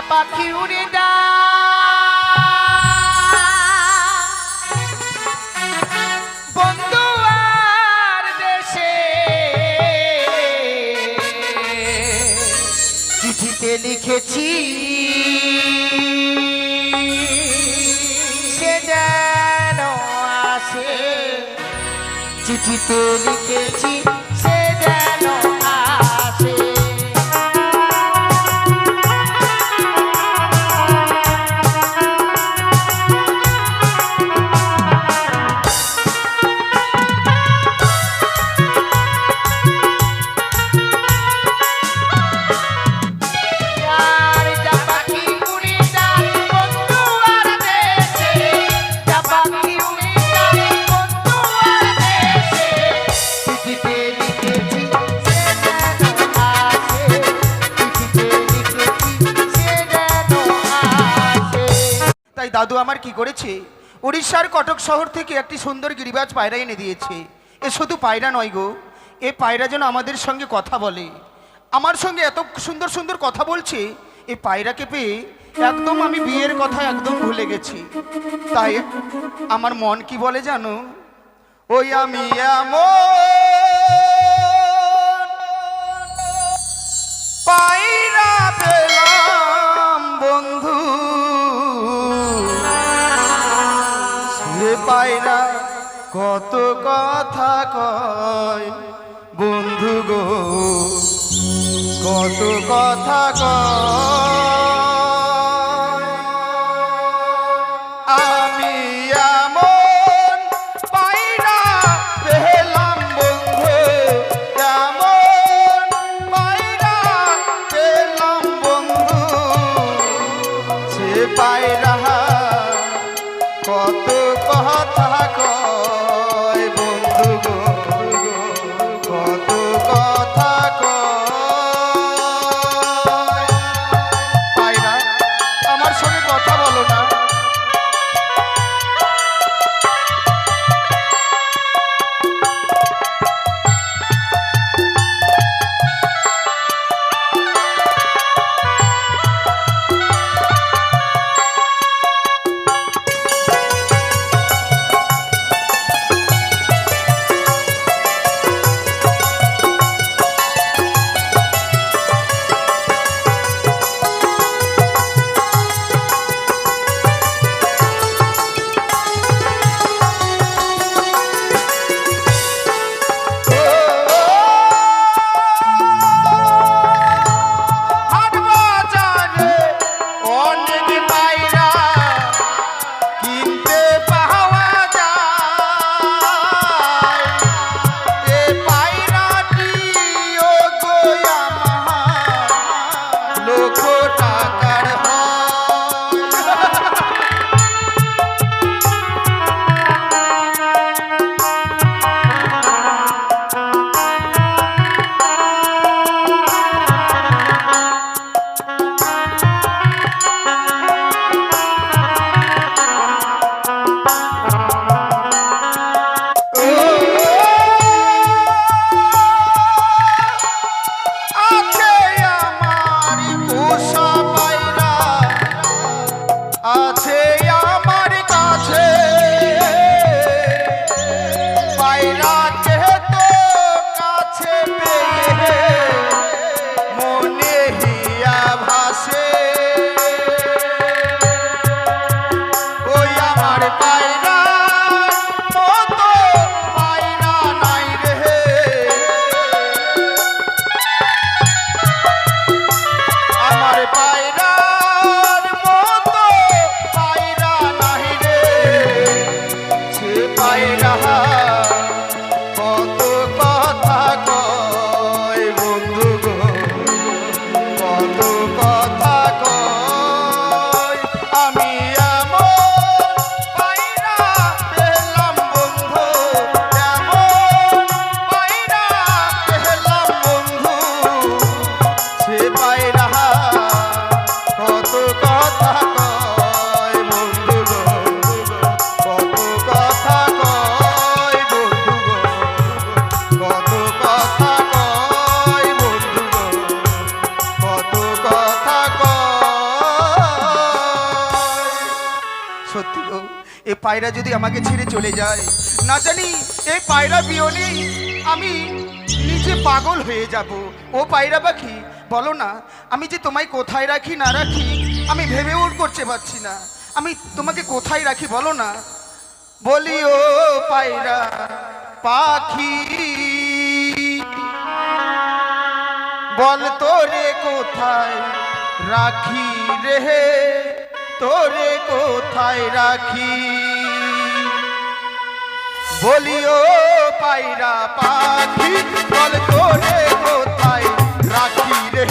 পাখি উড়ে যা বন্ধু আর দেশে চিঠিতে লিখেছি সে যেন আসে চিঠিতে লিখেছি সে যেন আসে দাদু আমার কি করেছে উড়িষ্যার কটক শহর থেকে একটি সুন্দর গিরিবাজ পায়রা এনে দিয়েছে এ শুধু পায়রা নয় গো এ পায়রা যেন আমাদের সঙ্গে কথা বলে আমার সঙ্গে এত সুন্দর সুন্দর কথা বলছে এই পায়রাকে পেয়ে একদম আমি বিয়ের কথা একদম ভুলে গেছি তাই আমার মন কি বলে জানো ওই আমি পায়রা পেলাম বন্ধু পায়রা কত কথা কয় বন্ধু গো কত কথা কয় আমি এমন পায়রা পেলাম বন্ধু এমন পায়রা পেলাম বন্ধু সে পায়রা কত কথা কয় বন্ধু গো কত কথা কয় পায়রা আমার সঙ্গে কথা বলো না সব এ পায়রা যদি আমাকে ছেড়ে চলে যায়, না জানি এই পায়রা বিয়নে আমি নিজে পাগল হয়ে যাব। ও পায়রা পাখি বলো না, আমি যে তোমায় কোথায় রাখি না রাখি আমি ভেবেও করতে পারছি না। আমি তোমাকে কোথায় রাখি বলো না। বলি ও পায়রা পাখি বল তোরে কোথায় রাখি রে, তোরে কোথায় রাখি। বলি ও পায়রা পাখি বল তোরে কোথায় রাখি রে,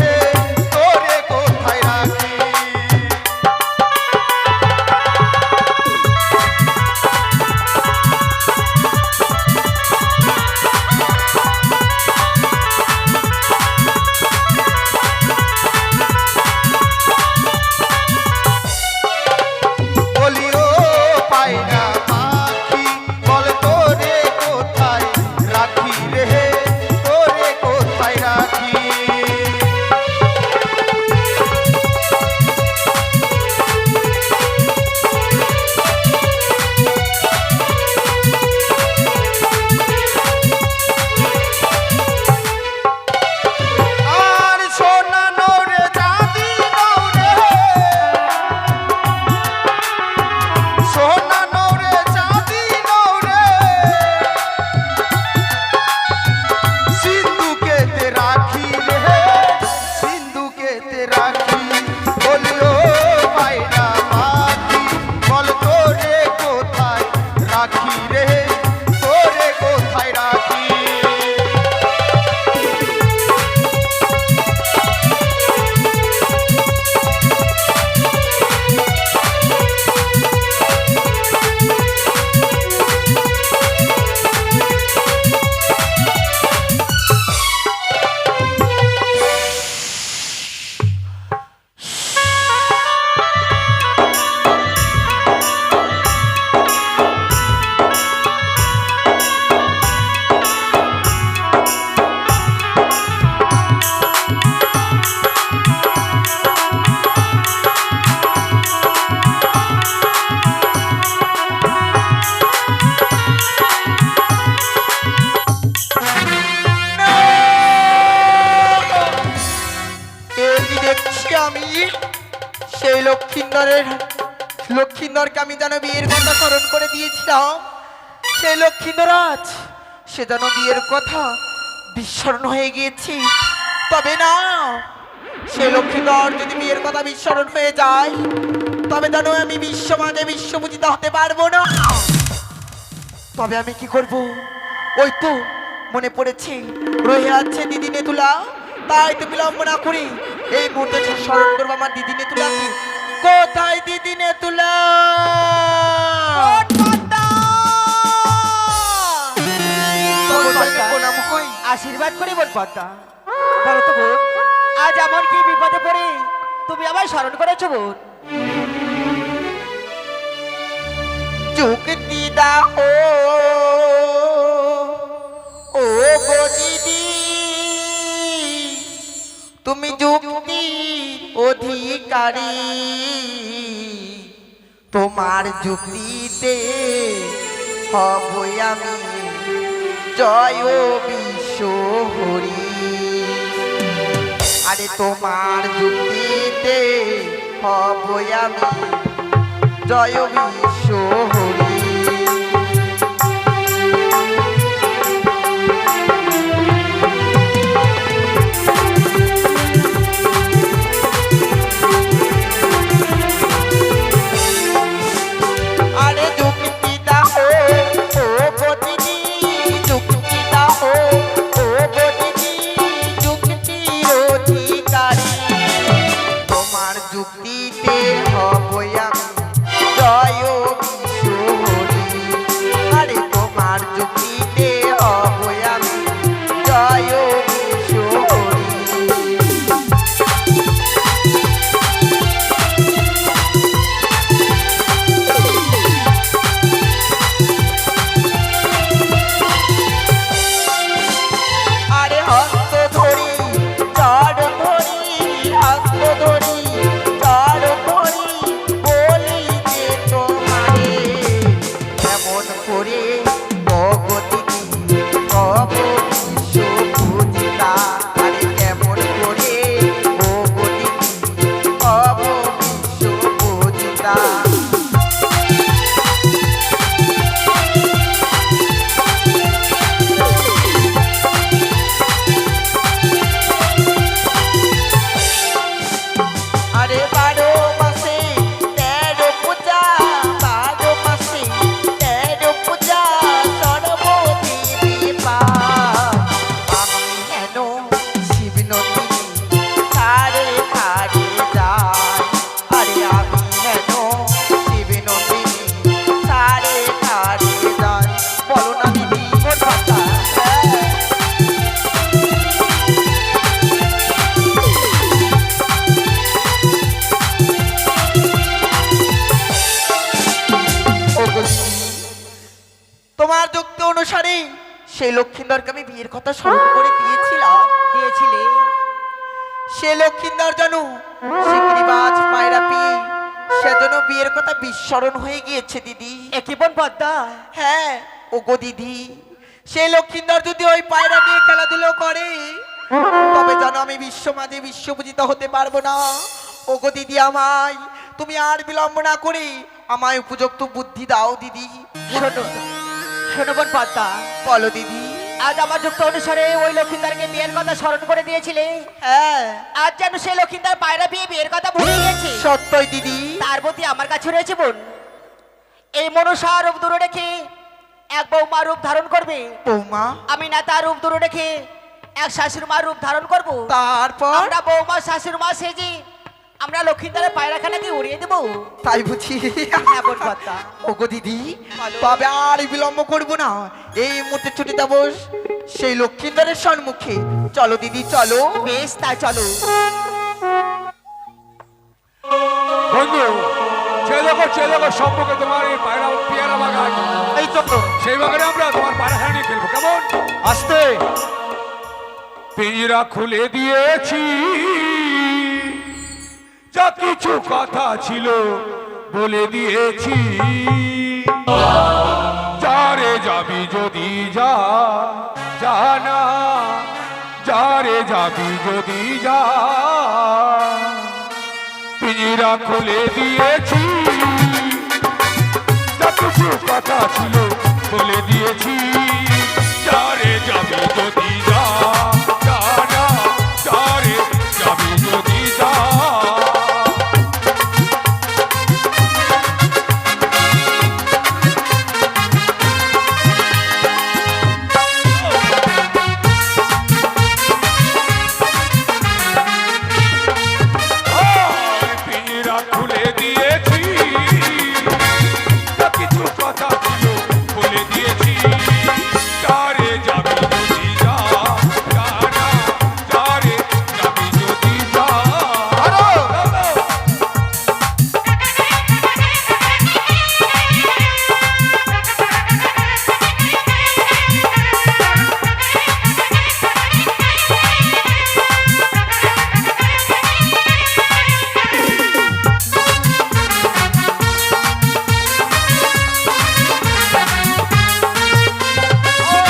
তোরে কোথায় রাখি। লক্ষিন্দরকে আমি যেন বিয়ের কথা স্মরণ করে দিয়েছিলাম, সেই লক্ষিন্দর আজ সে যেন বিয়ের কথা বিস্মরণ হয়ে গিয়েছে। তবে না, সে লক্ষিন্দর যদি বিয়ের কথা বিস্মরণ হয়ে যায় তবে যেন আমি বিশ্বমানে বিশ্বপূজিত হতে পারবো না। তবে আমি কি করব? ওই তো মনে পড়েছে রয়ে আছে দিদি নেতুলা, তাই তো বিলম্ব না করে এই মুহূর্তে স্মরণ করবো আমার দিদি নেতুলাকে। কোথায় দিদি নেতুলা? আশীর্বাদ করি বোন পদ্মা। বলো তো বোন, আজ এমন কি বিপদে পড়ে তুমি আমায় স্মরণ করেছো বোন? যুক্তি দাও ও গো দিদি, তুমি যুক্তি অধিকারী, তোমার যুক্তিতে হব আমি জয় বিশ্ব হরি। আরে তোমার যুক্তিতে হব আমি জয় বিশ্ব হরি। ধরি আরে 12 মাসে 13 পূজা, 12 মাসে 13 পূজা, সর্বদেবী পার। আমি হেন শিব নন্দিনী ধারে ধারে যাই, আরে আমি হেন শিব নন্দিনী ধারে ধারে যাই। বলো না দিদি কোন কথা? তোমার যুক্তি অনুসারে সেই লক্ষিন্দরকে আমি বিয়ের কথা স্মরণ করে দিয়েছিলাম। দিয়েছিলে সে লক্ষিন্দর জানো সে গিরিবাজ পায়রা পেয়ে সেজন্য বিয়ের কথা বিস্মরণ হয়ে গিয়েছে দিদি। একই বোন পদ্মা। হ্যাঁ ওগো দিদি, সে লক্ষিন্দর যদি ওই পায়রা নিয়ে খেলাধুলো করে তবে জানো আমি বিশ্ব মাঝে বিশ্বপূজিত হতে পারবো না। ওগো দিদি, আমায় তুমি আর বিলম্ব না করে আমায় উপযুক্ত বুদ্ধি দাও দিদি। শোনো শোনো বোন পদ্মা, বলো দিদি। আজ আমার যুক্ত অনুসারে ওই লক্ষিন্দারকে বিয়ের কথা স্মরণ করে দিয়েছিলে, হ্যাঁ আজ যেন সেই লক্ষিন্দার পায়রা পেয়ে বিয়ের কথা ভুলে গেছে। সত্যই দিদি। তার প্রতি আমার কাছে রয়েছে বোন, এই মনসা রূপ দূরে রেখে এক বৌমা রূপ ধারণ করবে, বৌমা আমি না তার রূপ দূরে রেখে এক শাশুড়ি মা রূপ ধারণ করব। তারপর আমরা বৌমা শাশুড়ি মা সেজে আমরা লক্ষিন্দারের পায়রাখানাকে উড়িয়ে দেবো। তাই বুঝি? হ্যাঁ বোন পদ্মা। ওগো দিদি, তবে আর বিলম্ব করবো না, এই মুহূর্তে ছুটে যাবো সেই লক্ষিন্দরের সম্মুখে। চলো দিদি চলো। বেশ তাই চলো। বন্ধু ছেলে সম্পর্কে তোমার এই পায়রা পেয়ারা বাগান, এই তো সেই বাগানে আমরা তোমার পায়রাখানা নিয়ে খেলবো, কেমন? আসতে পিঞ্জরা খুলে দিয়েছি, যা কিছু কথা ছিল বলে দিয়েছি। যারে যাবি যদি যা, জানা যারে যাবি যদি যা। পিঞ্জরা খুলে দিয়েছি, যা কিছু কথা ছিল বলে দিয়েছি। যারে যাবি যদি যা, জানা যারে যাবি যদি যা। পিঞ্জরা খুলে দিয়েছি, যা কিছু কথা ছিল বলে দিয়েছি। যারে যাবি যদি যা, জানা যারে যাবি যদি যা।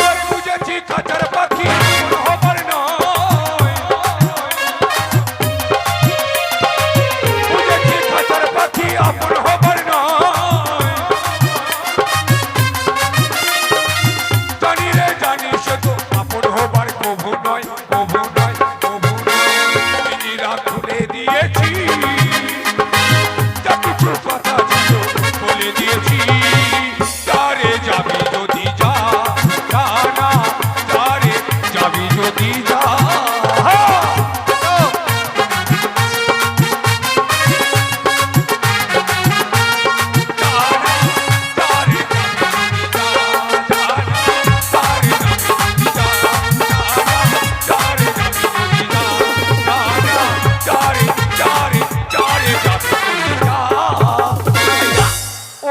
আর বুঝেছি খাঁচার পাখি আপন হবার নয়। বুঝেছি খাঁচার পাখি আপন হবার নয়। জানি রে জানি সে তো আপন হবার কভু নয়, কভু নয়, কভু নয়। পিঞ্জরা খুলে দিয়েছি, যা কিছু কথা ছিল বলে দিয়েছি। যারে যাবি যদি যা, জানা যারে যাবি যদি যা।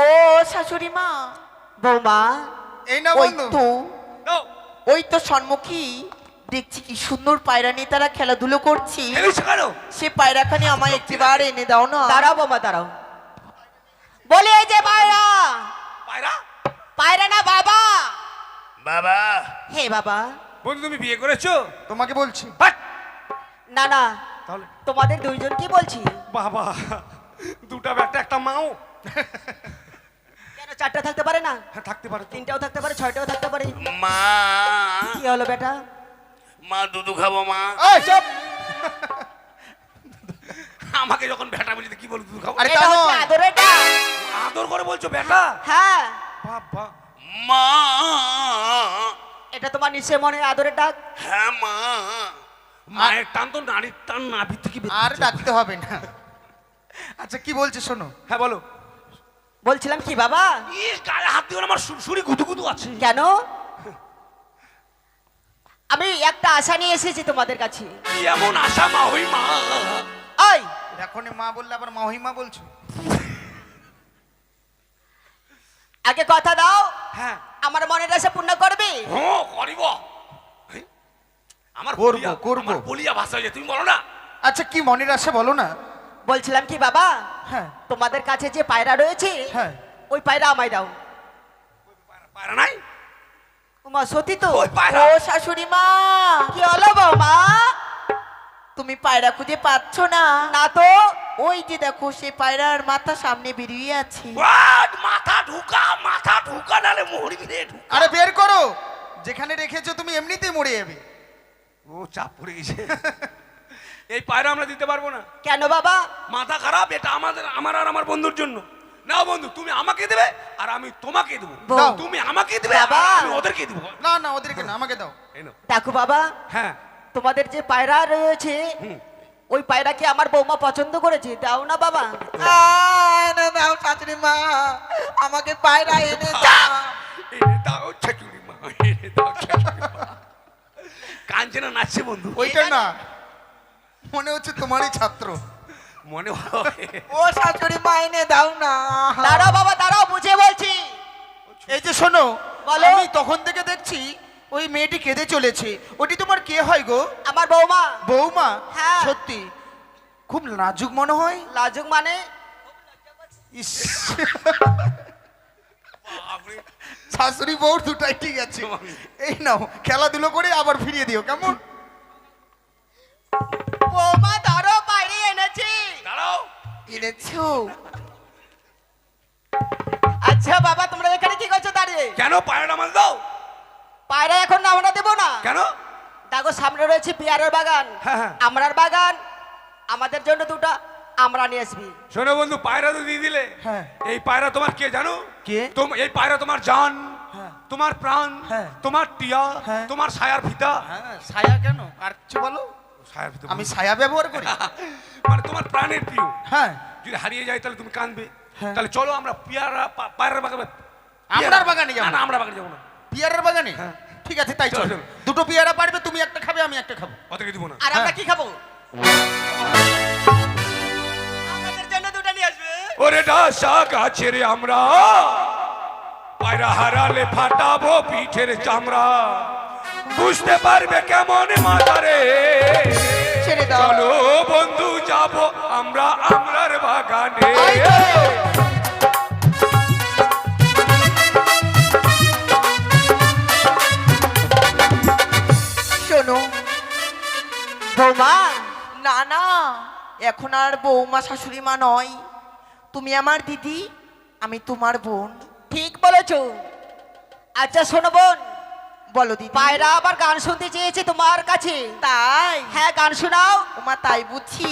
ও শাশুড়ি মা, বৌমা এই না ওই বন্ধু, তো ওই তো সম্মুখী দেখছি কি সুন্দর পায়রা নিয়ে তারা খেলাধুলো করছি। সে পায়রাখানি আমায় একটিবার এনে দাও না। দাঁড়াও বৌমা দাঁড়াও, বলে এই যে পায়রা, পায়রা না বাবা। বাবা, হে বাবা। বন্ধু তুমি বিয়ে করেছো? তোমাকে বলছি। না না, তাহলে তোমাদের দুইজন কি বলছি? বাবা, দুটা ব্যাটা একটা মাও। কেন চারটা থাকতে পারে না? হ্যাঁ থাকতে পারে তো। তিনটাও থাকতে পারে, ছয়টাও থাকতে পারে। মা, কি হলো বেটা? মা দুধু খাবো মা। এই চুপ! আমাকে যখন বেটা বলছি কি বলবো খাবো আরে এটা তা হচ্ছে নয়। আদরের ডাক। আদর করে বলছো বেটা হ্যাঁ, বাবা মা এটা তোমার নিশ্চয় মনে হয় আদরের ডাক। হ্যাঁ মা মায়ের টান তো নারীর টান নাভি থেকে বের আর হচ্ছে। ডাকতে হবে না। আচ্ছা কি বলছে শোনো। হ্যাঁ বলো বলছিলাম কি বাবা, ইস গায়ে হাত দিও না, আমার সুরসুরি গুদুগুদু আছে কেন? আমি একটা আশা নিয়ে এসেছি তোমাদের কাছে। কি এমন আশা মা হই মা ওই এখনই মা বললে আবার মহিমা বলছো। আগে কথা দাও, হ্যাঁ আমার মনের আশা পূর্ণ করবে। ও করিব হেই, আমার করবো, বলিয়া- করবো। আমার বলিয়া ভাষা হয়ে যায়, তুমি বলো না আচ্ছা কি মনের আশা বলো না। বলছিলাম কি বাবা, হ্যাঁ তোমাদের কাছে যে পায়রা রয়েছে হ্যাঁ। ওই পায়রা আমায় দাও। পায়রা নাই উমা সত্যি তো? ওই পায়রা ও শাশুড়ি মা, কি হলো বৌমা? তুমি পায়রা খুঁজে পাচ্ছ না? না তো। ওই যে দেখো সে পায়রার মাথা সামনে বেরিয়ে আছে। What? মাথা ঢুকা নালে মরি রে ঢুকা আরে বের করো, যেখানে রেখেছো তুমি এমনিতেই মরে যাবে। ও চাপ পড়ে গেছে এই পায়রা আমরা দিতে পারবো না, কেন বাবা? মাথা খারাপ, এটা আমার আর আমার বন্ধুর জন্য। নাও বন্ধু, তুমি আমাকে দেবে আর আমি তোমাকে দেবো, দাও। তুমি আমাকে দেবে আর বাবা। আমি ওদেরকে দেবো। না না ওদেরকে না, আমাকে দাও। এই নাও। দেখো বাবা, হ্যাঁ তোমাদের যে পায়রা রয়েছে হুম। ওই পায়রাকে আমার বৌমা পছন্দ করেছে, দাও না বাবা। এনে দাও শাশুড়ি মা, আমাকে পায়রা এনে দাও। এনে দাও ছাচুরি মা, এনে দাও ছাচুরি মা। কাঞ্চনা নাচছে বন্ধু, ওইটা না, মনে হচ্ছে তোমারই ছাত্র। মনে হয় ও শাশুড়ি মা এনে দাও না। দাঁড়াও বাবা, দাঁড়াও, বুঝে বলছি। এই যে শোনো, বলো। আমি তখন থেকে দেখছি ওই মেয়েটি কেঁদে চলেছে। ওটি তোমার কে হয় গো? আমার বৌমা। বৌমা? হ্যাঁ। সত্যি খুব লাজুক মনে হয়। লাজুক মানে? ইস, শাশুড়ি বউ দুটাই ঠিক আছে। এই নাও, খেলাধুলো করে আবার ফিরিয়ে দিও কেমন? বৌমা ধরো, পায়রা এনেছি। দাঁড়াও, এনেছো? আচ্ছা বাবা, তোমরা এখানে কি করছো দাঁড়িয়ে? কেন পায়রাটা মাল দাও? পায়রা এখন না আমরা দেবো না। কেন? দেখো সামনে রয়েছে পেয়ারের বাগান, হ্যাঁ, হ্যাঁ। আমরার বাগান, আমাদের জন্য দুটো আমরা নিয়ে আসবি। শোনো বন্ধু, পায়রা তো দিয়ে দিলে, হ্যাঁ। এই পায়রা তোমার কে জানো? কে? এই পায়রা তোমার জান, হ্যাঁ। তোমার প্রাণ, হ্যাঁ। তোমার টিয়া, হ্যাঁ। তোমার ছায়ার ফিতা। হ্যাঁ, ছায়া কেন? আর কিছু বলো। ছায়ার ফিতা আমি ছায়া ব্যবহার করি। মানে তোমার প্রাণের প্রিয়। হ্যাঁ, যদি হারিয়ে যায় তাহলে তুমি কাঁদবে। হ্যাঁ। তাহলে চলো আমরা পায়রার বাগানে, আমরার বাগানে যাবো। না, না, আমরা বাগানে যাবো না, পিয়ারের বাগানে? হ্যাঁ। ঠিক আছে তাই চলো, চলো। চলো। দুটো পিয়ারা পারবে, তুমি একটা খাবে আমি একটা খাবো। অতকে দিব না। আর আমরা হ্যাঁ। কি খাবো? আমাদের জন্য দুটো নিয়ে আসবে। ওরে ডাসা গাছের আমরা পায়রা হারালে ফাটাবো পিঠের চামড়া, বুঝতে পারবে কেমন মাতারে। ছেড়ে দাও। চলো বন্ধু যাব আমরা আমরার বাগানে। শোনো বৌমা, না না, এখন আর বৌমা শাশুড়ি মা নয়, তুমি আমার দিদি, আমি তোমার বোন। ঠিক বলেছো। আচ্ছা শোনো বোন, বলো দিদি। পায়রা আবার গান শুনতে চেয়েছে তোমার কাছে। তাই? হ্যাঁ, গান শোনাও। ওমা তাই বুঝছি,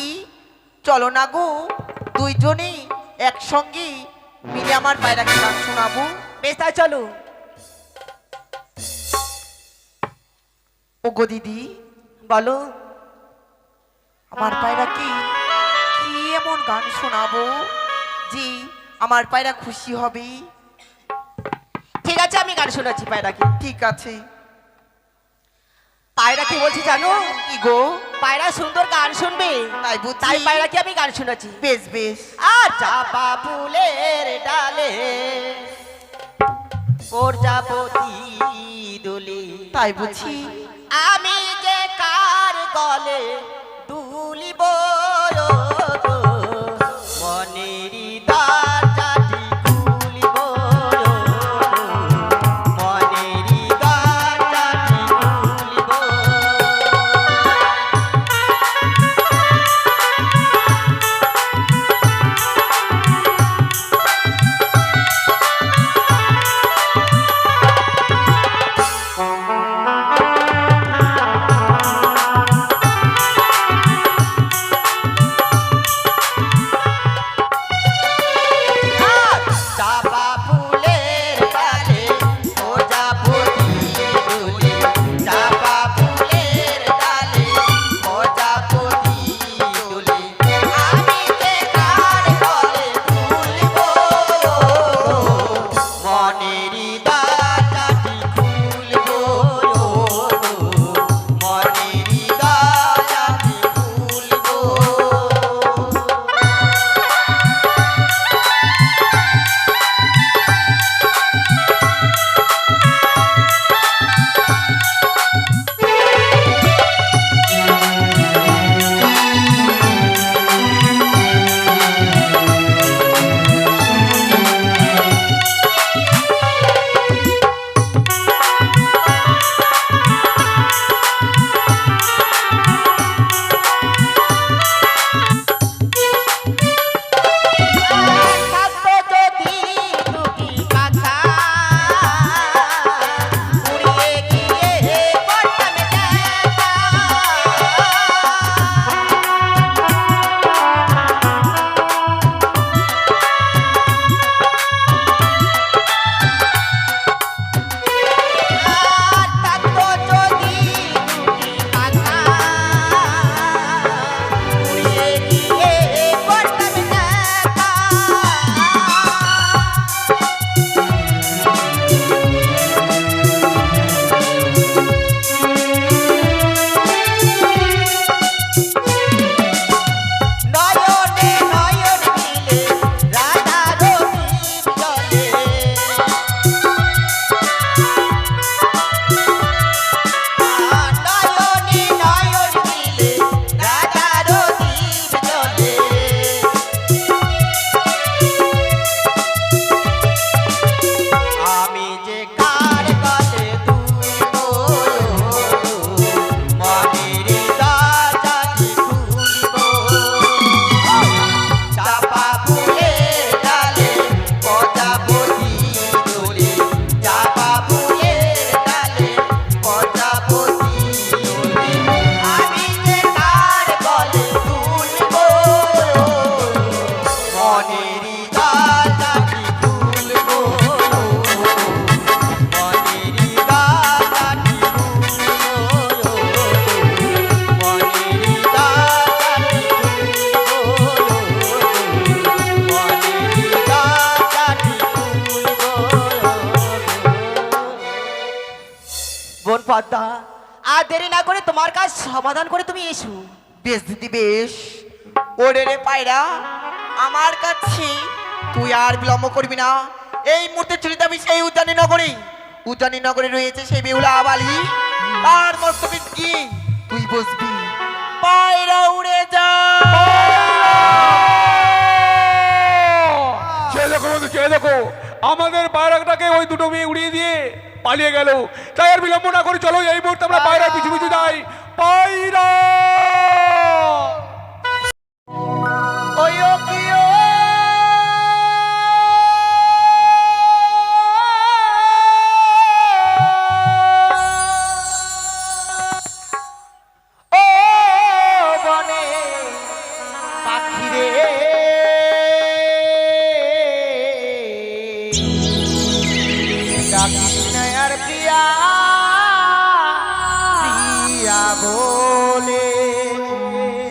চলো না গো, দুইজনে একসঙ্গে মিলে আমার পায়রাকে গান শোনাবো। বেশ তাই চলো। ও গো দিদি, বলো। আমার পায়রাকে কি এমন গান শোনাবো জি আমার পায়রা খুশি হবে? ঠিক আছে, আমি গান শোনাচ্ছি পায়রাকে। ঠিক আছে। পায়রা কি বলছি জানো? কি গো? পায়রা সুন্দর গান শুনবে, তাই বুঝছি। তাই পায়রাকে আমি গান শোনাচ্ছি। বেশ বেশ। আর চাপা ফুলের ডালে প্রজাপতি দুলি, তাই বুঝি। আমি যে কার গলে দুলিব মনেরই দরজাটি খুলিব, মনেরই দরজাটি খুলিব। মনেরই গাল কাটি ফুল গো মনেরই গাল কাটি ফুল গো মনেরই গাল কাটি ফুল গো মনেরই গাল কাটি ফুল গো। বোন পদ্মা আর দেরি না করে তোমার কাজ সমাধান করে তুমি এসো। বেশ দিদি বেশ। ওরে রে পায়রা, আমার কাছে তুই আর বিলম্ব করবি না। এই মুহূর্তে চলে যাবি সেই উদ্যানী নগরে। উদ্যানী নগরে রয়েছে সেই বেহুলা বালি, তার মস্তকে গিয়ে তুই বসবি। পায়রা উড়ে যা। চেয়ে দেখো বন্ধু, চেয়ে দেখো, আমাদের পায়রাটাকে ওই দুটো মেয়ে উড়িয়ে দিয়ে পালিয়ে গেল। তাই আর বিলম্ব না করে চলো এই মুহূর্তে আমরা পায়রার পিছু পিছু যাই। পায়রা ওয়ো কিও ও বনে পাখি রে ডাকিস না আর প্রিয়া প্রিয়া বলে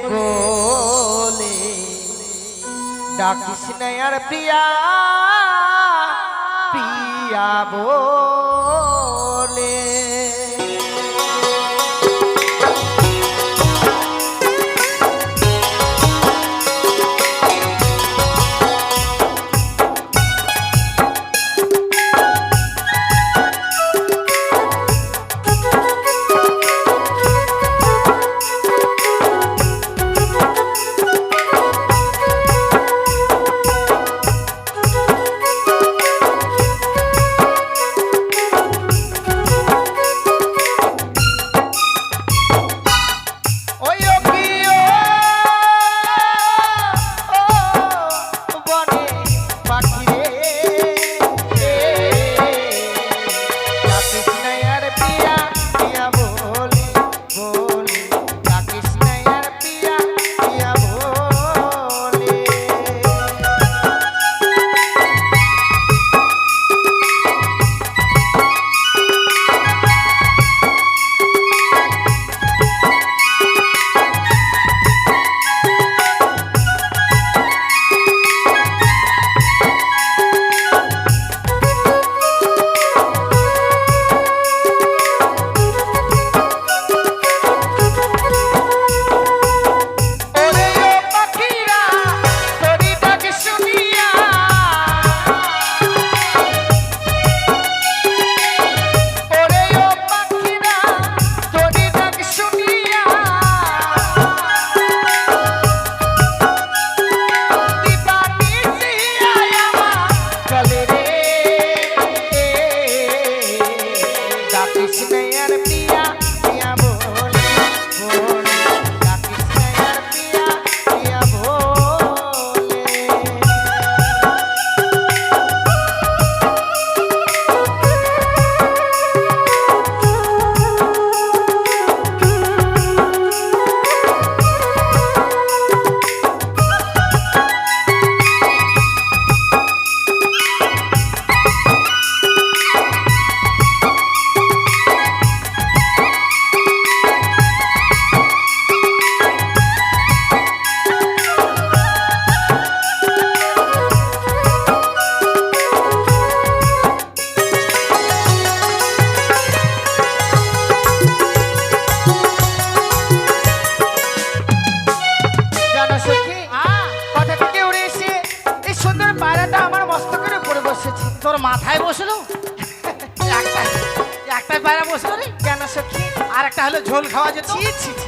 গোলে ডাকিস না আর প্রিয়া প্রিয়া বলে। তোর মাথায় বসলো একটা পায়রা বসলো রে কেন সখী? আর একটা হলো ঝোল খাওয়া যেত। ছি ছি ছি।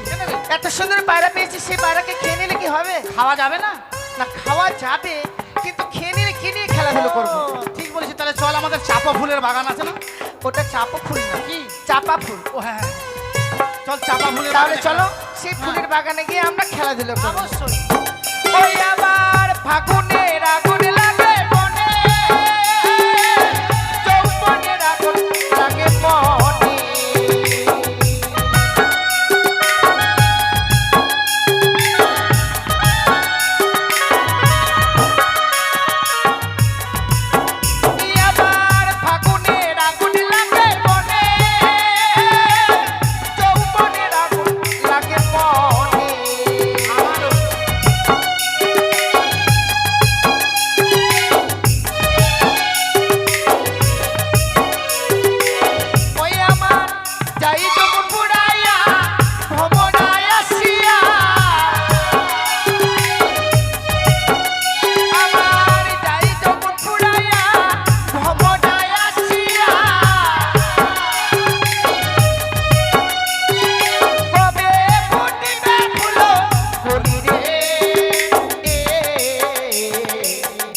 এত সুন্দর পায়রা পেয়েছি, সেই পায়রাকে খেয়ে নিলে কি হবে? খাওয়া যাবে না? না খাওয়া যাবে, কিন্তু খেয়ে নিলে কি নিয়ে খেলাধুলো করবো? ঠিক বলেছি। তাহলে চল, আমাদের চাপা ফুলের বাগান আছে না? ওটা চাপা ফুল না, কি? চাপা ফুল। ও হ্যাঁ, চল চাপা ফুলের তাহলে বাগানে চলো খেলা- সেই ফুলের বাগানে গিয়ে আমরা খেলাধুলো করবো। অবশ্যই। ওই আবার ফাগুনের আগুন লাগে মনে, যৌবনের আগুন লাগে মনে।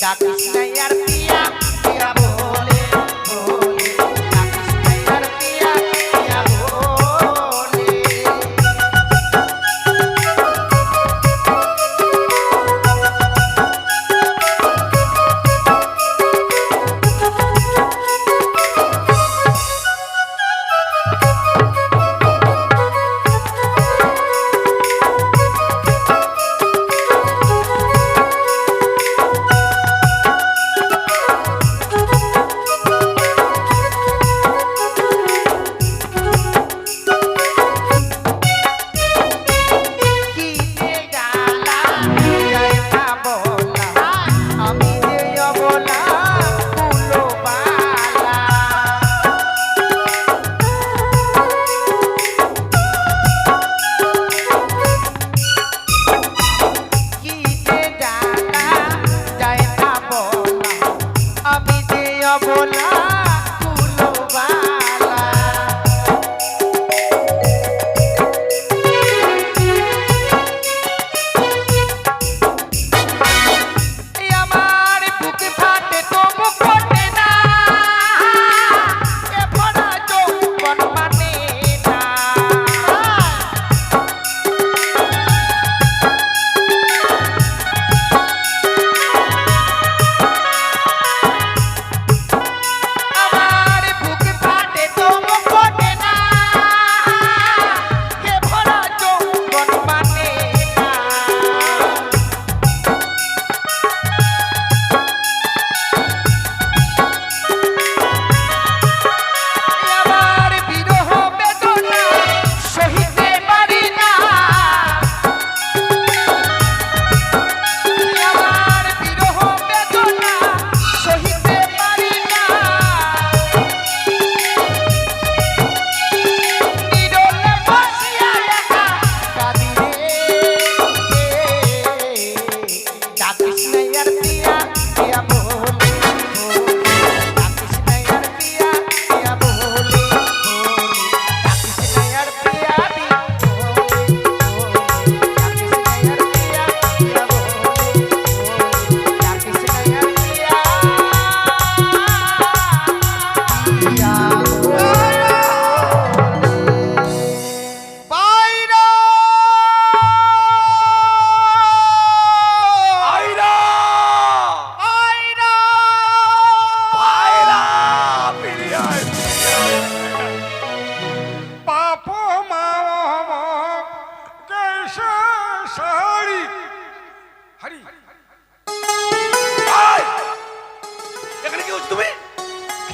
ডাকিস না আর পিয়া পিয়া বলে বলে ডাকিস না আর পিয়া পিয়া বলে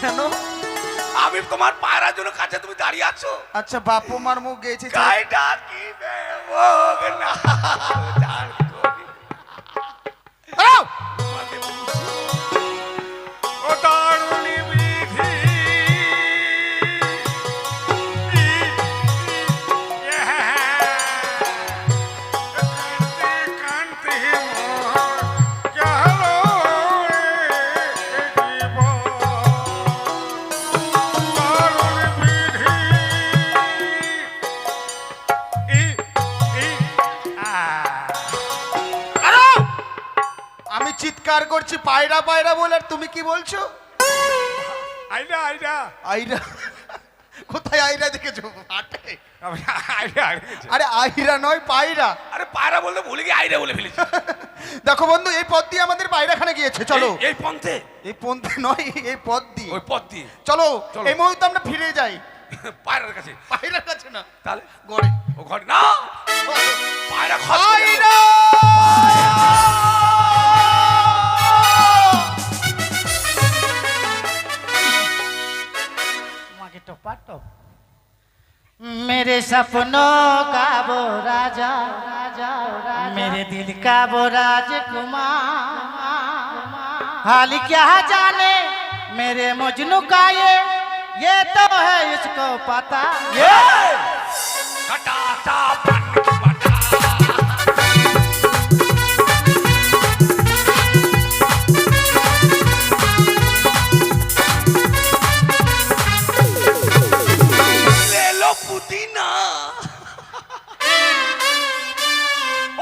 কেন? আমি তোমার পায়রার জন্য কাছে তুমি দাঁড়িয়ে আছো। আচ্ছা বাপু মার মুখ গেছে গাইটা কি বেমোগ না জান করি। ও দারুণী বিধি কান্তি মোর গেল আমি চিৎকার করছি পায়রা পায়রা বলে, আর তুমি কি বলছো? আইরা আইরা আইরা? কোথায় আইরা দেখেছো? হাটে? আইরা আরে আইরা নয় পায়রা। আরে পায়রা বলতে ভুলে গিয়ে আইরা বলে ফেলেছি। দেখো বন্ধু, এই পথ দিয়ে আমাদের পায়রাখানে গিয়েছে, চলো। এই পন্থে? এই পথে নয়, এই পথ দিয়ে। ওই পথ দিয়ে চলো, চলো। এই মুহূর্তে আমরা ফিরে যাই। পায়রার কাছে? পায়রার কাছে না, তাহলে গড়ে। ও ঘর না, পায়রা খস করে গেল। পায়রা! मेरे सपनों का वो राजा, मेरे दिल का वो राजकुमार, हाल क्या जाने मेरे मजनू का ये तो है इसको पता। ये कटा सा बन बटा ले लो पुदीना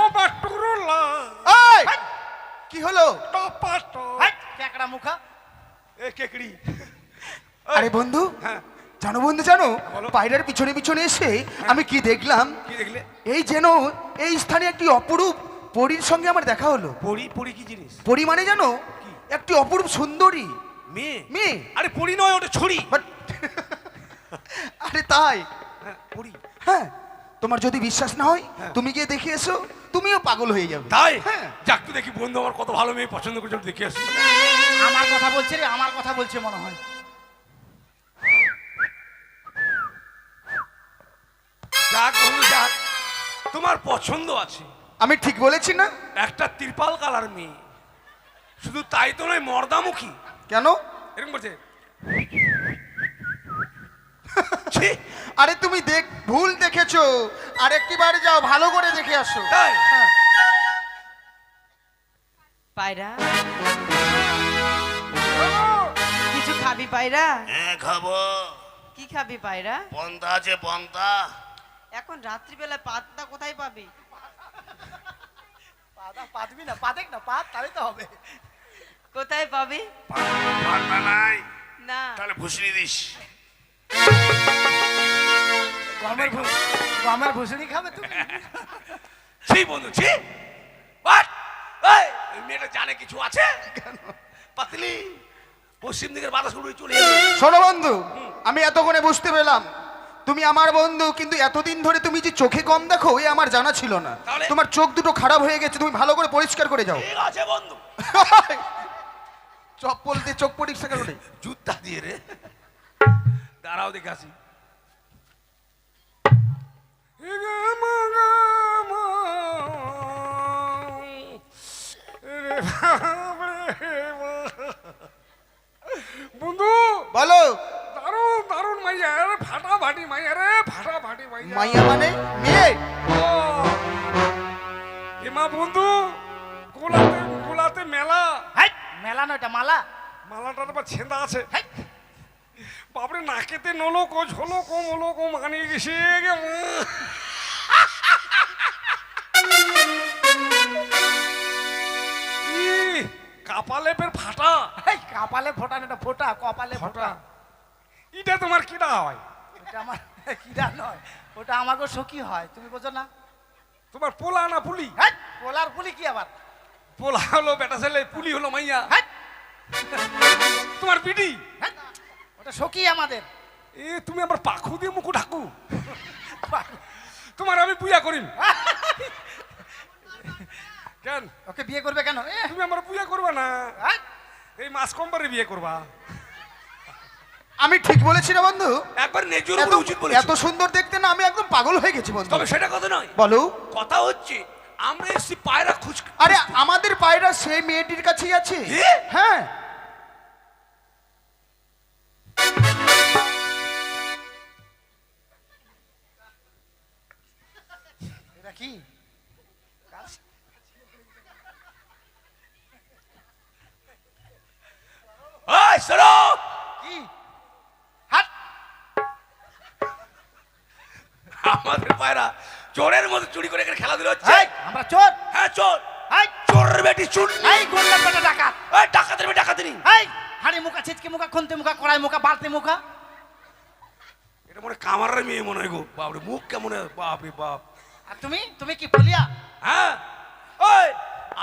ও বাটুরলা এই, কি হলো? টপাটো এই, ন্যাকড়া মুখা। এ কেকড়ি। আরে বন্ধু, হ্যাঁ জানো বন্ধু জানো, বলো। পায়রার পিছনে পিছনে এসে আমি কি দেখলাম, কি দেখলে? এই যেন এই স্থানে একটি অপরূপ পরীর সঙ্গে আমার দেখা হলো। পরি পরি কি জিনিস? পরী মানে জানো, একটি অপরূপ সুন্দরী মেয়ে মেয়ে। আরে পরি নয়, ওটা ছড়ি। But- আরে তাই? হ্যাঁ পরি। হ্যাঁ, তোমার যদি বিশ্বাস না হয় তুমি গিয়ে দেখে এসো, তুমিও পাগল হয়ে যাবে। তাই হ্যাঁ। যাক তো দেখি বন্ধু আমার কত ভালো মেয়ে পছন্দ করছে, আমি দেখে আসি। আমার কথা বলছে রে, আমার কথা বলছে মনে হয়। যাক বন্ধু যাক, তোমার পছন্দ আছে। আমি ঠিক বলেছি না? একটা ত্রিপাল কালার মেয়ে, শুধু তাই তো নয়, মর্দামুখী। কেন? এরকম বলছে। ছি, আরে তুমি ভুল দেখেছো, আর একটিবার যাও, ভালো করে দেখে আসো। তাই? হ্যাঁ। পায়রা কিছু খাবি পায়রা? হ্যাঁ খাবো। কি খাবি পায়রা? পন্থা আছে পন্থা। এখন রাত্রিবেলা পাতটা কোথায় পাবি? পাতবি না, পাতেক না, পাত তাহলে তো হবে। কোথায় পাবি? পান্থা নাই, না তাহলে ভুসড়ি দিস। গমের ভুসুড়ি খাবে তুমি? ছি বন্ধু ছি। What? এই, ওই মেয়েটা জানে কিছু আছে? পাতলি পশ্চিম দিকের বাতাস উড়ে চলে এলো। শোনো বন্ধু, আমি এতক্ষণে বুঝতে পেলাম তুমি আমার বন্ধু, কিন্তু এতদিন ধরে তুমি যে চোখে কম দেখো এ আমার জানা ছিল না। তাহলে? তোমার চোখ দুটো খারাপ হয়ে গেছে, তুমি ভালো করে পরিষ্কার করে যাও। ঠিক আছে বন্ধু। চপ্পল দিয়ে চোখ পরিষ্কার করে। জুতা দিয়ে রে, দাঁড়াও দেখে আসি। বন্ধু বলো। দারুণ দারুণ মাইয়া রে, ফাটাফাটি মাইয়া রে, ফাটাফাটি মাইয়া। মাইয়া মানে মেয়ে? ও, এমা বন্ধু, গোলাতে গোলাতে মেলা। হাইট, মেলা নয়, এটা মালা। মালাটার আবার ছেঁদা আছে। বাপরে নাকেতে নলো কোচ হলো কম হলো কম আনিয়ে গেছে গে। ই, কাপালে ফের ফাটা। এই কপালে ফোটা না, এটা ফোটা, কপালে ফোটা। এটা তোমার কিটা হয়? এটা আমার কিরা নয়, ওটা আমাকে সখী হয়, তুমি বোঝো না? তোমার পোলা না পুলি? হাইট, পোলার পুলি কি আবার? পোলা হলো বেটা ছেলে, পুলি হলো মাইয়া। হাইট, তোমার বিডি? হাইট, ওটা সখী আমাদের। এ তুমি আমার পাখু দিয়ে মুখু ঢাকু। তোমার আমি পুয়া করিম। কেন ওকে বিয়ে করবে কেন? তুমি আমার পুয়া করবা না? হাইট, এই মাস কম্বারে বিয়ে করবা। আমি ঠিক বলেছি না বন্ধু? একবার নেজুর এত উচিত এত বলেছো। সুন্দর দেখতে না, আমি একদম পাগল হয়ে গেছি বন্ধু। তবে সেটা কথা নয়, বলো। কথা হচ্ছে আমরা এসছি পায়রা খুঁজ। আরে আমাদের পায়রা সেই মেয়েটির কাছেই আছে। এ? হ্যাঁ। এটা কি? এই সরো, কি? হাট, আমাদের পায়রা চোরের মতো চুরি করে এখানে খেলাধুলা হচ্ছে। এই, আমরা চোর। হ্যাঁ চোর। এই, চোরের বেটি চুর। এই গোল্লা পেটা ডাকাত। এই ডাকাতের বেটি ডাকাতি নেই। এই হাড়ি মুখা, ছিচকে মুখা, খুনতে মুখা, কড়াই মুখা, বালতি মুখা। এটা মনে হয় কামারের মেয়ে মনে হয় গো। বাপরে মুখ কেমন হয়, বাপরে বাপ। আর তুমি তুমি কি বলিয়া? হ্যাঁ ওই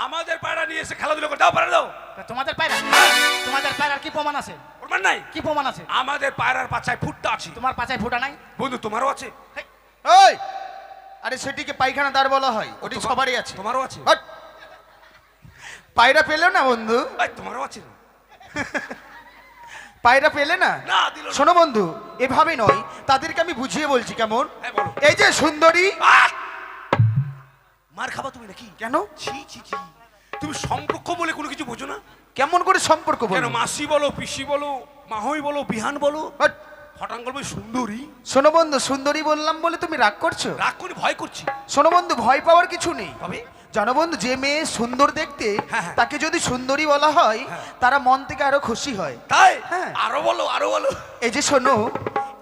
আমাদের পায়রা নিয়ে এসে খেলাধুলা করে দাও, পায়রা দাও। তা তোমাদের পায়রা, তোমাদের পায়রার কি প্রমাণ আছে? ওর মান নাই। কি প্রমাণ আছে? আমাদের পায়রার পাছায় ফুটটা আছে। তোমার পাছায় ফোঁটা নাই? বন্ধু তোমারও আছে? হেই, ওই, আরে সেটিকে পায়খানা দ্বার বলা হয়, ওটি সবারই আছে। তোমারও আছে? হট। পায়রা পেলে না বন্ধু? এই তোমারও আছে? পায়রা পেলে না? না দিল না। শোনো বন্ধু, এভাবে নয়, তাদেরকে আমি বুঝিয়ে বলছি কেমন। হ্যাঁ, বলো। এই যে সুন্দরী। আহ! মার খাবা তুমি নাকি? কেন? ছি ছি ছি, তুমি সম্পর্ক বলে কোনো কিছু বোঝো না? কেমন করে সম্পর্ক কেন বলো? মাসি বলো, পিসি বলো, মাহই বলো, বিহান বলো, হট। হঠাৎ করবে সুন্দরী। শোনো বন্ধু, সুন্দরী বললাম বলে তুমি রাগ করছো? রাগ করে ভয় করছি। শোনো বন্ধু, ভয় পাওয়ার কিছু নেই। তবে জানো বন্ধু, যে মেয়ে সুন্দর দেখতে হ্যাঁ, হ্যাঁ। তাকে যদি সুন্দরী বলা হয়, তারা মন থেকে আরো খুশি হয়। তাই হ্যাঁ। আরো বলো, আরো বলো। এই যে শোনো,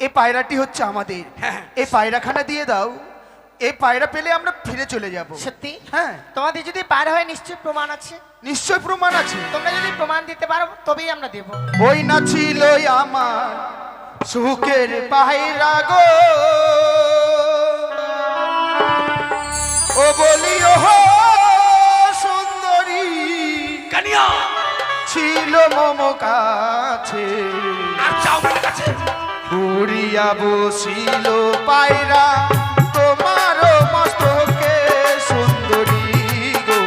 এই পায়রাটি হচ্ছে আমাদের। হ্যাঁ। এই পায়রাখানা দিয়ে দাও, এই পায়রা পেলে আমরা ফিরে চলে যাব। সত্যি? হ্যাঁ, তোমাদের যদি পায়রা হয় নিশ্চয়ই প্রমাণ আছে। নিশ্চয় প্রমাণ আছে। তোমরা যদি প্রমাণ দিতে পারো তবেই আমরা দেব। ওই না ছিল আমার সুখের পায়রা গো, ও বলি ও সুন্দরী কানিয়া ছিল মম কাছে, আর চাউমিনের কাছে উড়িয়া বসিল পায়রা তোমার মস্তকে সুন্দরী গো,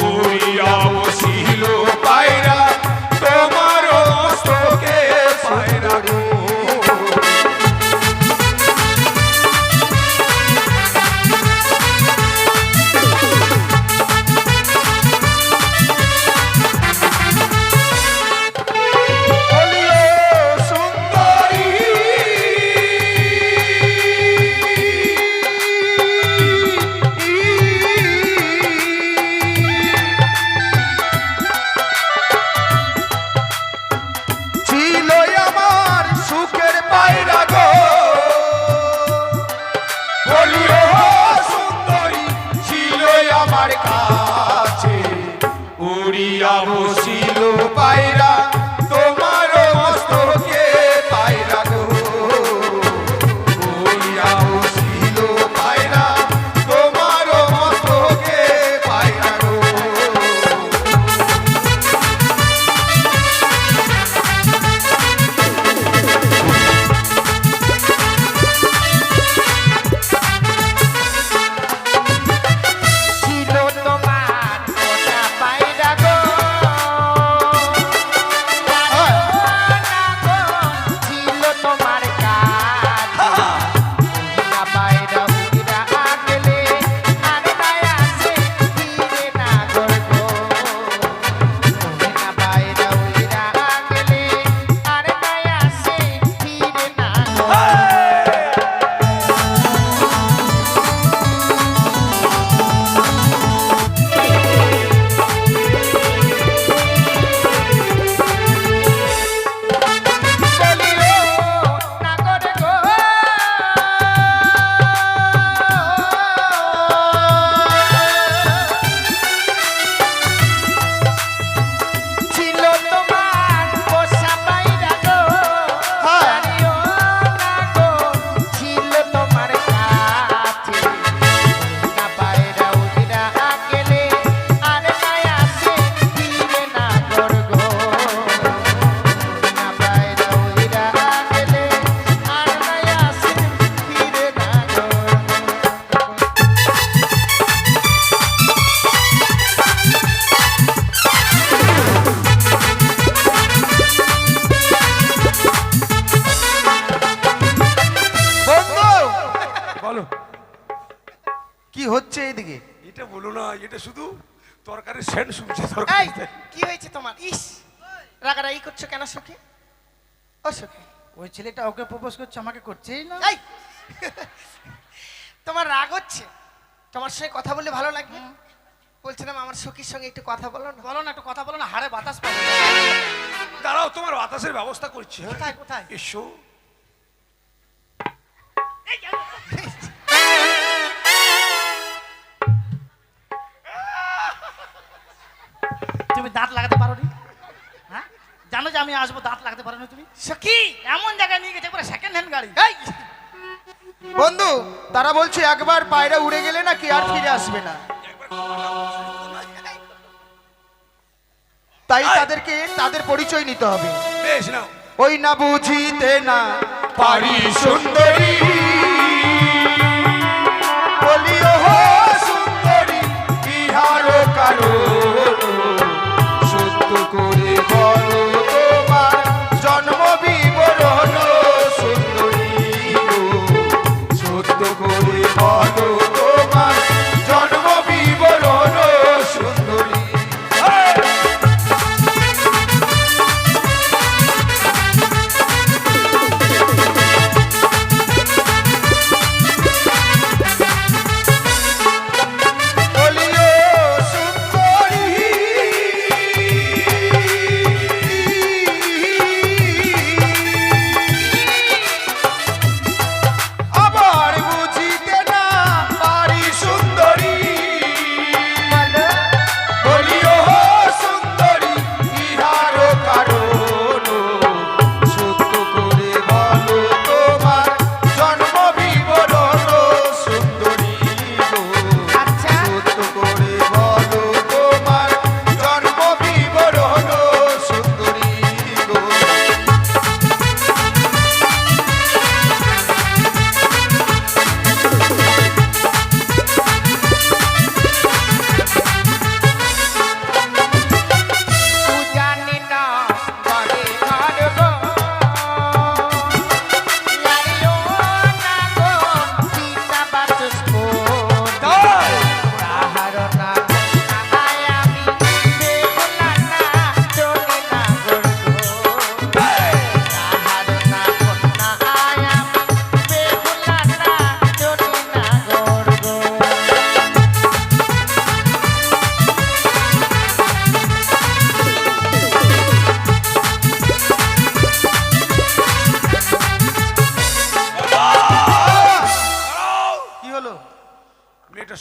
উড়িয়া বসিল পায়রা তোমার মস্তকে পায়রা গো। বলিও সুন্দরী ছিল আমার সুখের পায়রা গো, বলিও সুন্দরী ছিল আমার কাছে, উড়িয়া বসিল পায়রা তোমার মস্তকে পায়রা গো, উড়িয়া বসিল পায়রা তোমার মস্তকে পায়রা গো। ছিল তোমার পোষা পায়রা গো, ছিল তোমার কাছে, না পায়রা উড়া গেলে আর নাই আসে ফিরে না গো, না পায়রা উড়া গেলে আর নাই আসে ফিরে না গো। ছিল তোমার পোষা পায়রা গো, জানিও না গো, ছিল তোমার কাছে, না পায়রা উড়া গেলে আর নাই আসে ফিরে না গো, না পায়রা উড়া গেলে আর নাই আসে ফিরে না গো। বন্ধু বলো কি হচ্ছে এইদিকে? এটা বলো না, এটা শুধু তরকারির সেন্ট শুনছে এই তরকারি। কি হয়েছে তোমার? ইস রাগারাগি করছো কেন সখী? ও সখী, ওই ছেলেটা ওকে প্রপোজ করছে, আমাকে করছেই না। এই তোমার রাগ হচ্ছে? তোমার সঙ্গে কথা বললে ভালো লাগবে। বলছিলাম আমার সখীর সঙ্গে একটু কথা বলো না। বলো না, একটু কথা বলো না, হাড়ে বাতাস পাবো। দাঁড়াও, তোমার বাতাসের ব্যবস্থা করছি। হ্যাঁ? কোথায় কোথায়? এসো। তুমি দাঁত লাগাতে পারো নি? হ্যাঁ, জানো যে আমি আসবো, দাঁত লাগাতে পারো না তুমি? সখী এমন জায়গায় নিয়ে গেছে পুরো সেকেন্ড হ্যান্ড গাড়ি। এই বন্ধু তারা বলছে একবার পায়রা উড়ে গেলে নাকি আর ফিরে আসবে না, তাই তাদেরকে তাদের পরিচয় নিতে হবে। বেশ নাও। ওই না বুঝিতে না পারি সুন্দরী, বলিও সুন্দরী ইহারও কারণ, সত্য করে বলো তোমার জন্ম বিবরণ সুন্দরী গো, সত্য করে বলো তোমার জন্ম বিবরণ সুন্দরী।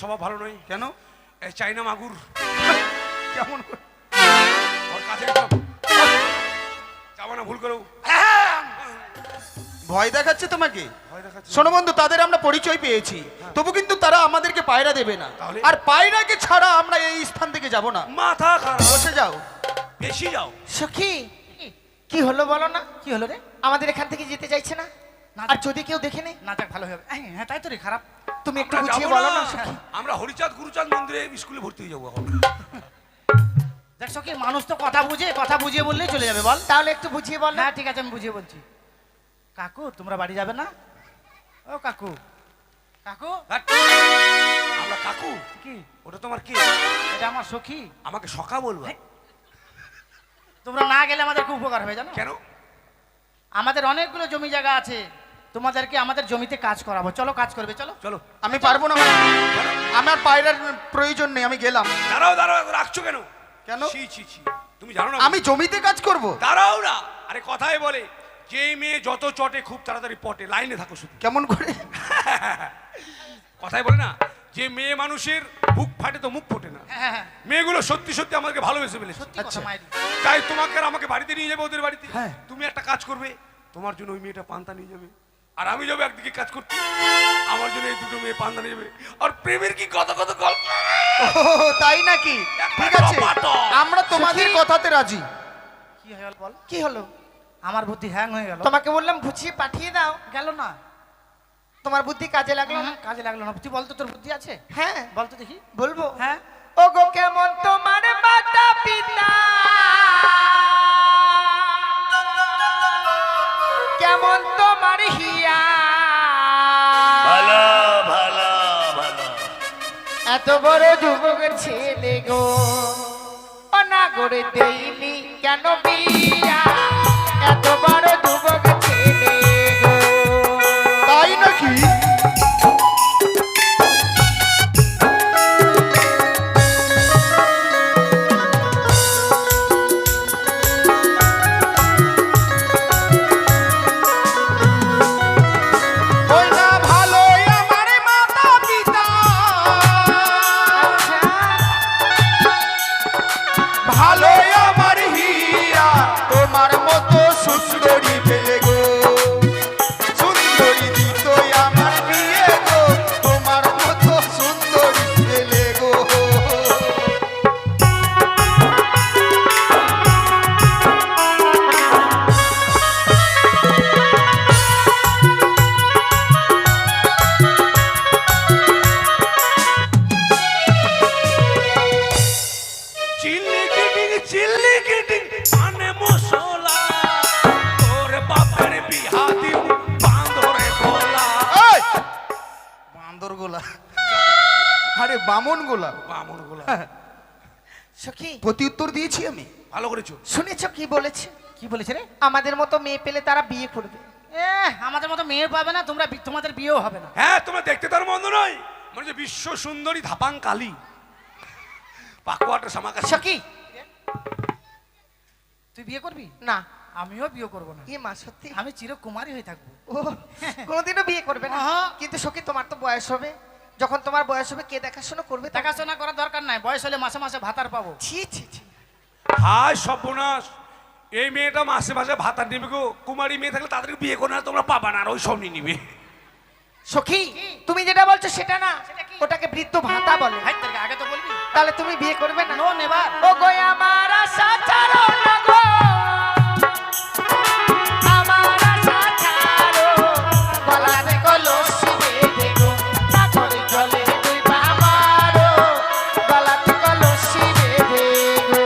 স্বভাব ভালো নয়। কেন? এই চাইনা মাগুর কেমন করে? ওর কাছে একদম যাবো না, ভুল করেও ভয় দেখাচ্ছে তোমাকে? ভয় দেখাচ্ছে। শোনো বন্ধু, তাদের আমরা পরিচয় পেয়েছি, তবু কিন্তু তারা আমাদেরকে পায়রা দেবে না। তাহলে? আর পায়রাকে ছাড়া আমরা এই স্থান থেকে যাব না। মাথা খারাপ, বসে যাও। বেশি যাও। সখী কি হলো বলো না? কি হলো রে? আমাদের এখান থেকে যেতে চাইছে না, না, আর যদি কেউ দেখে নেয়? না যাক, ভালো হবে। হ্যাঁ, তাই তো রে, খারাপ। তুমি একটু আমরা বুঝিয়ে যাবো বলো না। না সখী। আমরা হরিচাঁদ গুরুচাঁদ মন্দিরে স্কুলে ভর্তি হয়ে যাবো এখন। দেখ সখী, মানুষ তো কথা বুঝিয়ে বললেই চলে যাবে, বল। তাহলে একটু বুঝিয়ে বল না। হ্যাঁ ঠিক আছে, আমি বুঝিয়ে বলছি। কাকু, তোমরা বাড়ি যাবে না? ও কাকু, কাকু। ধ্যাৎ, আমরা কাকু? কি? ওটা তোমার কে? এটা আমার সখী। আমাকে সখা বলবা? তোমরা না গেলে আমাদের খুব উপকার হবে, জানো? কেন? আমাদের অনেকগুলো জমি জায়গা আছে, তোমাদেরকে আমাদের জমিতে কাজ করাবো। চলো, কাজ করবে, চলো। চলো। আমি পারবো না, আমার পায়রার প্রয়োজন নেই, আমি গেলাম। দাঁড়াও দাঁড়াও, রাখছো কেন? কেন? ছি ছি ছি, তুমি জানো না? আমি জমিতে কাজ করব? দাঁড়াও না, আরে কথাই বলে যে মেয়ে যত চটে খুব তাড়াতাড়ি পটে। লাইনে থাকো শুধু। কেমন করে? কথাই বলে না যে মেয়ে মানুষের বুক ফাটে তো মুখ ফোটে না। হ্যাঁ হ্যাঁ, মেয়েগুলো সত্যি সত্যি আমাকে ভালোবেসে ফেলেছে। সত্যি কথা মাইরি। তাই তোমাকে আর আমাকে বাড়িতে নিয়ে যাবে, ওদের বাড়িতে। হ্যাঁ। তুমি একটা কাজ করবে, তোমার জন্য ওই মেয়েটা পান্তা নিয়ে যাবে, আর আমি যাবো একদিকে কাজ করতে, আমার জন্য এই দুটো মেয়ে পান্তা নিয়ে যাবে। আর প্রেমের কি কত কত গল্প। ও, তাই নাকি? ঠিক আছে, আমরা তোমাদের কথাতে রাজি। কি হলো বল? কি হলো? আমার বুদ্ধি হ্যাং হয়ে গেল। তোমাকে বললাম বুঝিয়ে পাঠিয়ে দাও, গেল না। তোমার বুদ্ধি কাজে লাগলো না। কাজে লাগলো না। তুই বলতো, তোর বুদ্ধি আছে? হ্যাঁ বলতো দেখি। বলবো। হ্যাঁ। ও গো কেমন তোমার মাতা পিতা, কেমন তোমার হিয়া, ভালো ভালো ভালো। এত বড় যুবক ছেলে গো, অনা করে দেইনি কেন বিয়া, এত বড় যুবক ছেলে গো। তাই নাকি? ওই না ভালোই আমার মাতা পিতা, ভালোই আমার হিয়া, তোমার মতো সুন্দরী পেলে গো, সুন্দরী দিতই আমার বিয়ে গো, তোমার মতো সুন্দরী পেলে গো। চিল্লি কিটিং মানে মশলা, তোর বাপের বিহা দিব বান্দরে গোলা। এই! বান্দর গোলা, আরে বামন গোলা। বামন গোলা। সখী প্রতি উত্তর দিয়েছি আমি। ভালো করেছো। শুনেছো কি বলেছে? কি বলেছে রে? আমাদের মতো মেয়ে পেলে তারা বিয়ে করবে। আমাদের মতো মেয়ে পাবে না, তোমাদের বিয়েও হবে না। হ্যাঁ, তোমরা দেখতে তার মন্দ নয়, মানে যে বিশ্ব সুন্দরী ধাপাং কালী পাকুয়াটা সামাকা। সখী তুই বিয়ে করবি? না, আমিও বিয়ে করব না। এ মা সত্যি? আমি চিরকুমারী হয়ে থাকবো। ও, কোনোদিনও বিয়ে করবে না? আহা। কিন্তু সখী তোমার তো বয়স হবে, যখন তোমার বয়স হবে কে দেখাশোনা করবে? দেখাশোনা করার দরকার নাই, বয়স হলে মাসে মাসে ভাতার পাবো। ছি ছি ছি। হায় সর্বনাশ, এই মেয়েটা মাসে মাসে ভাতা নেবে গো। কুমারী মেয়ে থাকলে তাদেরকে বিয়ে করে না, তোমরা পাবা না, আর ওই সব নিয়ে নিবে। সখী তুমি যেটা বলছো সেটা না, সেটা কি? ওটাকে বৃদ্ধ ভাতা বলে। হাই, তোর আগে তো বলবি। তাহলে তুমি বিয়ে করবে না? No never. ও গো আমার আশা ছাড়ো না গো, আমার আশা ছাড়ো, গলায় কলসি বেঁধে গো, সাগরে জলে দুই পা মারো, গলায় কলসি বেঁধে গো।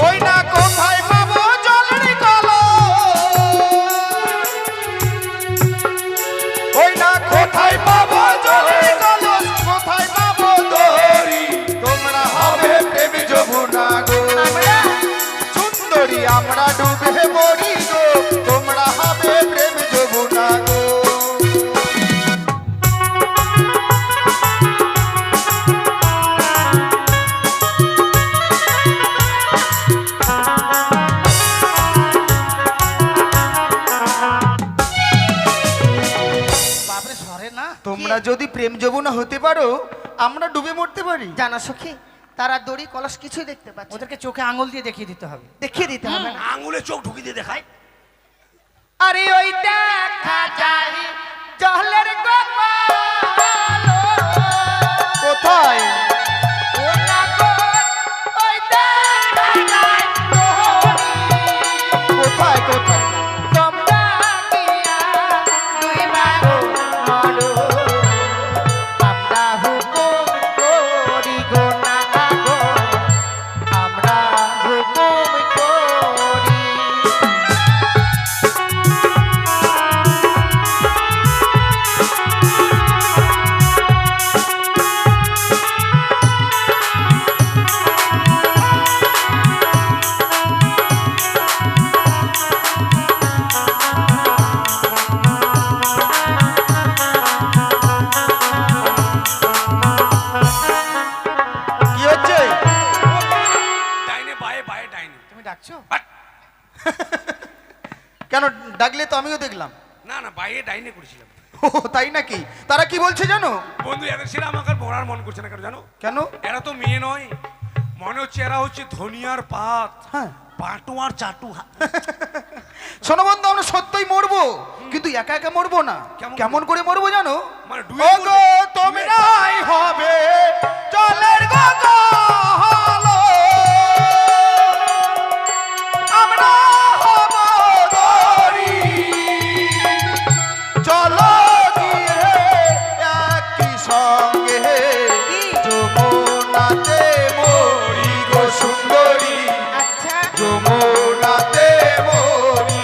ওই না কোথায় পাবো জলের কলস, ওই না কোথায় পাবো জলের কলস, কোথায় পাবো দড়ি, তোমরা হবে প্রেম যমুনা গো, সুন্দরী আমরা ডুবে মরি গো, তোমরা হবে প্রেম যমুনা গো। যদি প্রেম যমুনা হতে পারো আমরা ডুবে মরতে পারি। জানা সখী, তারা দড়ি কলস কিছুই দেখতে পাচ্ছে ওদেরকে চোখে আঙুল দিয়ে দেখিয়ে দিতে হবে। দেখিয়ে দিতে হবে না। আঙুলে চোখ ঢুকিয়ে দিয়ে দেখায়। আরে ওই দেখা যায় জলের কোথায়? কোথায় কোথায়? কি হচ্ছে? ডাইনে বায়ে বায়ে ডাইনে। তুমি ডাকছো? হাট! কেন ডাকলে তো আমিও দেখলাম। না না, বাইরে ডাইনে করেছিলাম। ও তাই নাকি? তারা কি বলছে জানো? বন্ধু, এদের সেরা আমাকে আর মরার মন করছে না কেন জানো? কেন? এরা তো মেয়ে নয়, মনে হচ্ছে এরা হচ্ছে ধনিয়ার পাত, হ্যাঁ। পাটু আর চাটু। শোনো বন্ধু, আমরা সত্যই মরবো, কিন্তু একা একা মরবো না। কেমন? কেমন করে মরবো জানো? মানে ডুবে ওগো মরবে? তোমরাই হবে জলের গগন, আমরা হব দড়ি। চলো গিয়ে একই সঙ্গে যমুনাতে মরি গো সুন্দরী, যমুনাতে মরি।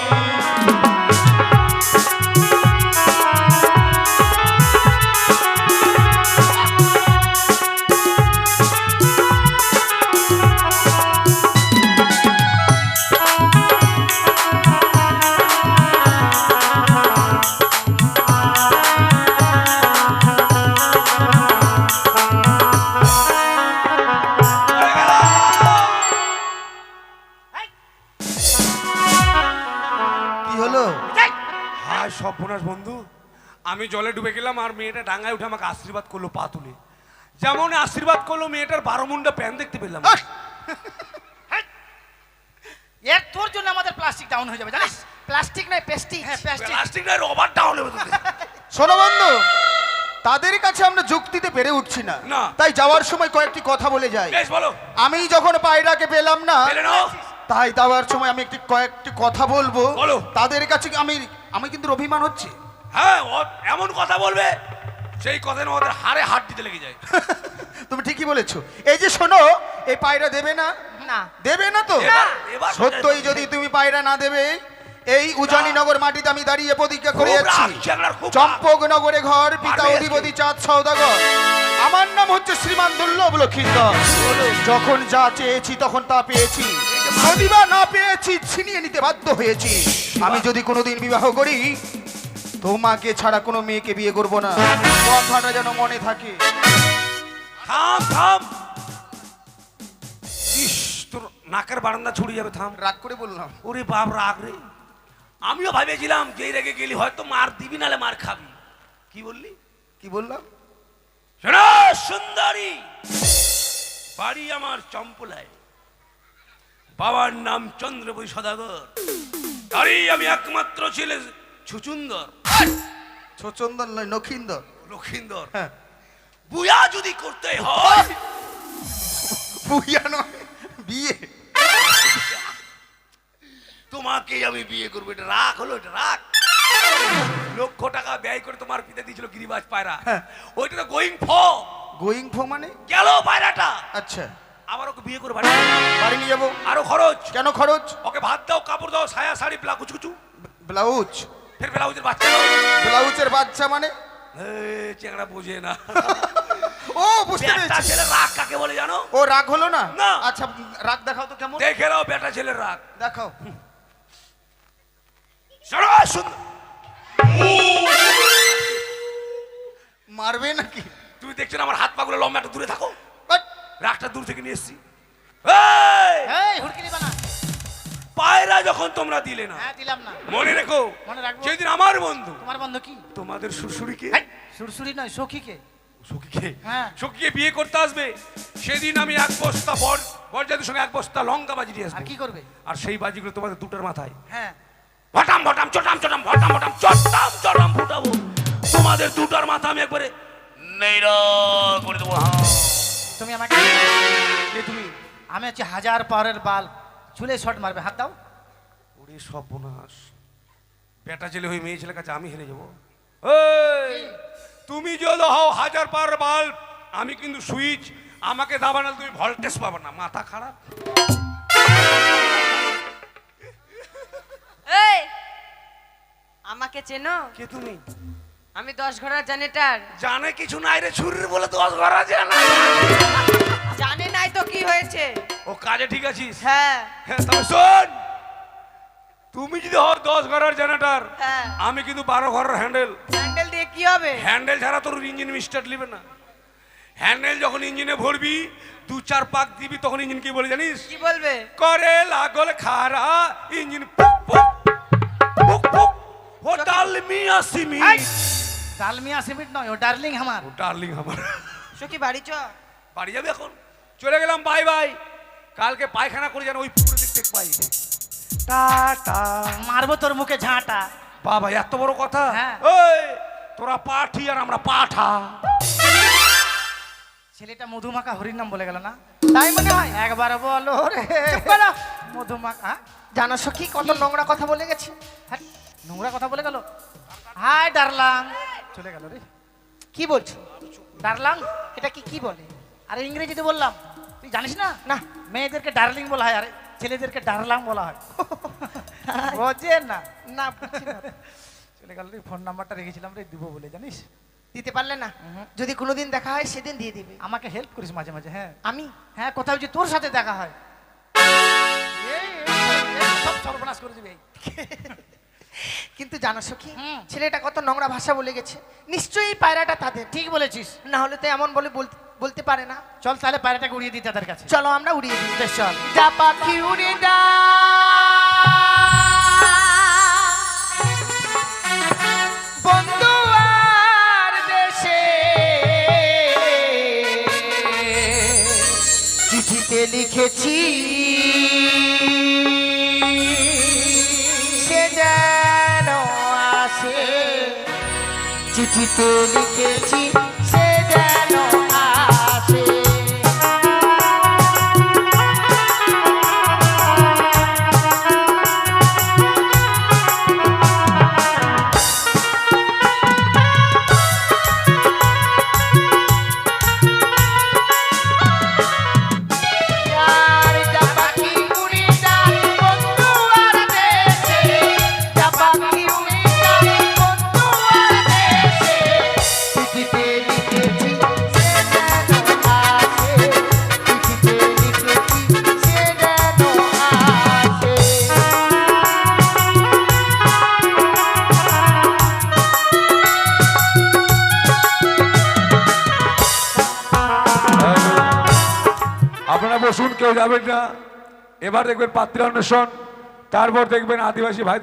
কি হলো? হায় সর্বনাশ বন্ধু, আমি জলে ডুবে গেলাম আর মেয়েটা ডাঙায় উঠে আমাকে আশীর্বাদ করলো পা তুলে। যেমন আশীর্বাদ করলো, মেয়েটার 12 মুন্ডা প্যান দেখতে পেলাম। এর তোর জন্য আমাদের প্লাস্টিক ডাউন হয়ে যাবে, জানিস? প্লাস্টিক নয়, পেস্টিক। হ্যাঁ, প্লাস্টিক। প্লাস্টিক নয়, রবার ডাউন হবে তোদের। শোনো বন্ধু, তাদের কাছে আমরা যুক্তিতে পেরে উঠছি না, না। তাই যাওয়ার সময় কয়েকটি কথা বলে যাই। বেশ বলো। আমি যখন পায়রাকে পেলাম না, পেলে নাও। তাই যাওয়ার সময় আমি কয়েকটি কথা বলবো। বলো। তাদের কাছে আমি কিন্তু অভিমান হচ্ছে। হ্যাঁ, এমন কথা বলবে সেই কথা না ওদের হাড়ে হাত দিতে লেগে যায়। তুমি ঠিকই বলেছো। এই যে শোনো, এই পায়রা দেবে না? না। দেবে না তো? এবার সত্যই যদি তুমি পায়রা না দেবে, এই উজানিনগর মাটিতে আমি দাঁড়িয়ে প্রতিজ্ঞা করে খুব যাচ্ছি। রাগ, চ্যাংড়ার খুব রাগ। চম্পকনগরে ঘর, পিতা মারবে অধিপতি চাঁদ সওদাগর। আমার নাম হচ্ছে শ্রীমান দুর্লভ লক্ষিন্দর। যখন যা চেয়েছি তখন তা পেয়েছি, যদি বা না পেয়েছি ছিনিয়ে নিতে বাধ্য হয়েছি। আমি যদি কোনোদিন বিবাহ করি, তোমাকে ছাড়া কোনো মেয়েকে বিয়ে করব না, কথাটা যেন মনে থাকে। থাম থাম। ইস, তোর নাকের বারান্দা ছড়িয়ে যাবে, থাম। রাগ করে বললাম। ওরে বাপ, রাগ রে। আমিও ভেবেছিলাম যেই রেগে গেলি হয়তো মার দিবি, নালে মার খাবি। কি বললি? কি বললাম? শোনো সুন্দরী, বাড়ি আমার চম্পলায়, বাবার নাম চন্দ্রবৈ সদাগর, তারই আমি একমাত্র ছেলে ছুচুন্দর। ছচন্দর নয়, নখিন্দর। লক্ষিন্দর। হ্যাঁ। বুয়া যদি করতে হয়, বুইয়া নয়, বিয়ে। তোমাকে আমি বিয়ে করবো। এটা রাগ হলো, এটা রাগ। লক্ষ টাকা ব্যয় করে তোমার পিতা দিয়েছিল গিরিবাজ পায়রা, হ্যাঁ। ওইটা তো গোয়িং ফ গোয়িং ফো মানে? গেল পায়রাটা। আচ্ছা, আবার ওকে বিয়ে করবো, বাড়ি নিয়ে যাবো। আরো খরচ। কেন খরচ? ওকে ভাত দাও, কাপড় দাও, সায়া শাড়ি ব্লা কুচু কুচু, ব্লাউজ। ফের ব্লাউজের বাচ্চা দাও। ব্লাউজের বাচ্চা মানে? চেংড়া বোঝে না। ও বুঝতে বেটা পেরেছি। ছেলে রাগ কাকে বলে জানো? ও রাগ হলো না? না। আচ্ছা, রাগ দেখাও তো কেমন। দেখে নাও বেটা ছেলের রাগ। দেখাও। শোনো, সুন্দর, মারবে নাকি? তুমি দেখছো না আমার হাত পাগুলো লম্বা, একটু দূরে থাকো। বাট, রাগটা দূর থেকে নিয়ে এসছি। এই হুড়কি দিবা না। পায়রা যখন তোমরা দিলে না, হ্যাঁ দিলাম না। মনে রেখো মনে রাখবো। যেদিন আমার বন্ধু তোমার বন্ধু কি? তোমাদের শ্বশুরকে সুরসুরি নয়, সখীকে। সখীকে হ্যাঁ। সখীকে বিয়ে করতে আসবে, সেদিন আমি এক বস্তা বরজাতির সঙ্গে এক বস্তা লঙ্কা বাজি দিয়ে আর আসবো। কি করবে? আর সেই বাজিগুলো তোমাদের দুটোর মাথায় হ্যাঁ। ভটাম ভটাম চটাম চটাম ভটাম ভটাম চটাম চটাম ফুটাবো। তোমাদের দুটার মাথা আমি একবারে নেইরা করে দেবো। হ্যাঁ। তুমি আমাকে, কে তুমি? আমি হচ্ছে 1000 পাওয়ারের বাল্ব, চুলে শট মারবে, হাত দাও। ওরে সর্বনাশ, বেটা ছেলে হয়ে মেয়ে ছেলের কাছে আমি হেরে যাবো। এই, তুমি যদি হও 1000 পাওয়ার বাল্ব, আমি কিন্তু সুইচ, আমাকে দাবানাল তুমি ভোল্টেজ পাবে না। মাথা খারাপ। এই আমাকে চেনো? কে তুমি? আমি 10 ঘোড়ার জেনারেটর। জানে কিছু নাই রে, ছুরির বলে 10 ঘর আছে না। জানে নাই তো কি হয়েছে? ও কাজে ঠিক আছিস? হ্যাঁ হ্যাঁ, তবে শোন, তুমি যদি হও 10 ঘরের জেনারেটর, হ্যাঁ। আমি কিন্তু 12 ঘরের হ্যান্ডেল। হ্যান্ডেল দিয়ে কি হবে? হ্যান্ডেল ছাড়া তোর ইঞ্জিন স্টার্ট নেবে না। হ্যান্ডেল যখন ইঞ্জিনে ভরবি, 2-4 পাক দিবি, তখন ইঞ্জিন কি বলে জানিস? কি বলবে? করে লাগল খারা, ইঞ্জিন পুক পুক পুক পুক। ও ডালমি আসিমি, ডালমিয়া সিমেন্ট নয়, ও ডার্লিং আমার। ও ডার্লিং আমার। সখী বাড়ি চ। বাড়ি যাবে এখন? চলে গেলাম, বাই বাই। কালকে পায়খানা করে যেন ওই পুকুরে দেখতে পাই। টাটা। মারবো তোর মুখে ঝাঁটা। বাবা এত বড় কথা? হ্যাঁ। ওই তোরা পাঠি আর আমরা পাঠা। ছেলেটা মধুমাখা হরির নাম বলে গেল না? তাই মনে হয়। একবার বলো রে। চুপ করো। মধুমাখা। জানো সখী কত নোংরা কথা বলে গেছে? হ্যাঁ, নোংরা কথা বলে গেল। হাই ডারলাং। চলে গেল রে। কি বলছো? ডারলাং, এটা কি বলে? আরে ইংরেজিতে বললাম, তুই জানিস না? না। মেয়েদেরকে ডার্লিং বলা হয়, আর ছেলেদেরকে ডারলাং বলা হয়। বোঝেন না? না বুঝছি না। চলে গেল রে। ফোন নাম্বারটা রেখেছিলাম রে, দিব বলে, জানিস? দিতে পারলে না? যদি কোনোদিন দেখা হয় সেদিন দিয়ে দিবে। আমাকে হেল্প করিস মাঝে মাঝে। হ্যাঁ আমি হ্যাঁ, কোথাও যে তোর সাথে দেখা হয়, সব সর্বনাশ করে দিবে। কিন্তু জানো সখী, হুম। ছেলেটা কত নোংরা ভাষা বলে গেছে। নিশ্চয়ই এই পায়রাটা তাদের। ঠিক বলেছিস। না হলে তো এমন বলতে পারে না। চল তাহলে পায়রাটাকে উড়িয়ে দিই তাদের কাছে। চলো আমরা উড়িয়ে দিই। বেশ, চল। যা পাখি উড়ে যা, বন্ধু আর দেশে, চিঠিতে লিখেছি সে যেন আসে, চিঠিতে লিখেছি সে যেন আসে। আপনারা বসুন, কেউ যাবেন না। এবার দেখবেন পাত্রী অন্বেষণ, তারপর দেখবেন আদিবাসী ভাই।